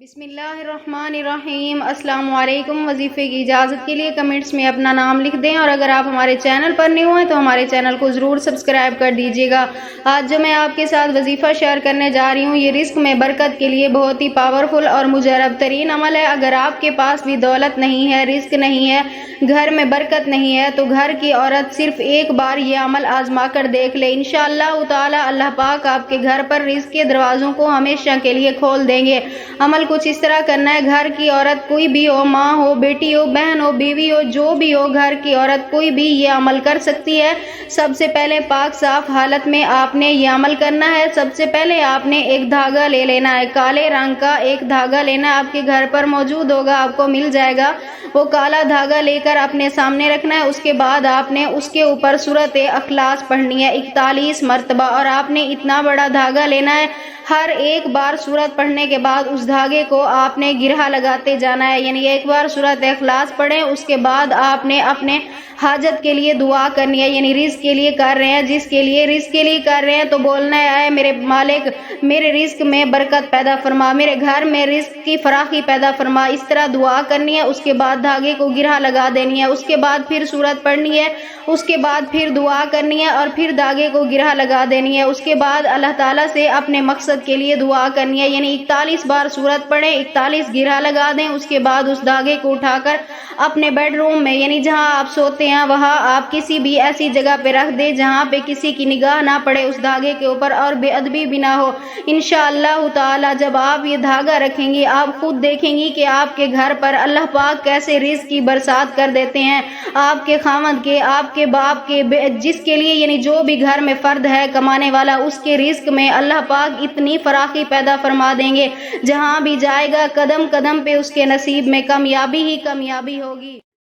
بسم اللہ الرحمن الرحیم۔ السلام علیکم۔ وظیفے کی اجازت کے لیے کمنٹس میں اپنا نام لکھ دیں، اور اگر آپ ہمارے چینل پر نیو ہیں تو ہمارے چینل کو ضرور سبسکرائب کر دیجیے گا۔ آج جو میں آپ کے ساتھ وظیفہ شیئر کرنے جا رہی ہوں، یہ رزق میں برکت کے لیے بہت ہی پاورفل اور مجرب ترین عمل ہے۔ اگر آپ کے پاس بھی دولت نہیں ہے، رزق نہیں ہے، گھر میں برکت نہیں ہے، تو گھر کی عورت صرف ایک بار یہ عمل آزما کر دیکھ لے، انشاءاللہ تعالی اللہ پاک آپ کے گھر پر رزق کے دروازوں کو ہمیشہ کے لیے کھول دیں گے۔ عمل کچھ اس طرح کرنا ہے، گھر کی عورت کوئی بھی ہو، ماں ہو، بیٹی ہو، بہن ہو، بیوی ہو، جو بھی ہو، گھر کی عورت کوئی بھی یہ عمل کر سکتی ہے۔ سب سے پہلے پاک صاف حالت میں آپ نے یہ عمل کرنا ہے۔ سب سے پہلے آپ نے ایک دھاگا لے لینا ہے، کالے رنگ کا ایک دھاگا لینا ہے، آپ کے گھر پر موجود ہوگا، آپ کو مل جائے گا۔ وہ کالا دھاگا لے کر اپنے سامنے رکھنا ہے۔ اس کے بعد آپ نے اس کے اوپر سورۃ اخلاص پڑھنی ہے 41 مرتبہ، اور آپ نے اتنا بڑا دھاگا لینا ہے۔ ہر ایک بار سورت پڑھنے کے بعد اس دھاگے کو آپ نے گرہ لگاتے جانا ہے، یعنی ایک بار سورۃ اخلاص پڑھیں، اس کے بعد آپ نے اپنے حاجت کے لیے دعا کرنی ہے، یعنی رزق کے لیے کر رہے ہیں، جس کے لیے رزق کے لیے کر رہے ہیں تو بولنا ہے، اے میرے مالک میرے رزق میں برکت پیدا فرما، میرے گھر میں رزق کی فراخی پیدا فرما، اس طرح دعا کرنی ہے۔ اس کے بعد دھاگے کو گرہ لگا دینی ہے، اس کے بعد پھر سورت پڑھنی ہے، اس کے بعد پھر دعا کرنی ہے، اور پھر دھاگے کو گرہ لگا دینی ہے۔ اس کے بعد اللہ تعالیٰ سے اپنے مقصد کے لیے دعا کرنی ہے، یعنی 41 بار سورت پڑھیں، 41 گرہ لگا دیں۔ اس کے بعد اس دھاگے کو اٹھا کر اپنے بیڈ روم میں، یعنی جہاں آپ سوتے ہیں وہاں آپ کسی بھی ایسی جگہ پہ رکھ دیں جہاں پہ کسی کی نگاہ نہ پڑے اس دھاگے کے اوپر، اور بے ادبی بھی نہ ہو۔ انشاءاللہ تعالی جب آپ یہ دھاگا رکھیں گی، آپ خود دیکھیں گی کہ آپ کے گھر پر اللہ پاک کیسے رزق کی برسات کر دیتے ہیں۔ آپ کے خاوند کے، آپ کے باپ کے، جس کے لیے یعنی جو بھی گھر میں فرد ہے کمانے والا، اس کے رزق میں اللہ پاک اتنی فراخی پیدا فرما دیں گے، جہاں بھی جائے گا قدم قدم پہ اس کے نصیب میں کامیابی ہی کامیابی ہوگی۔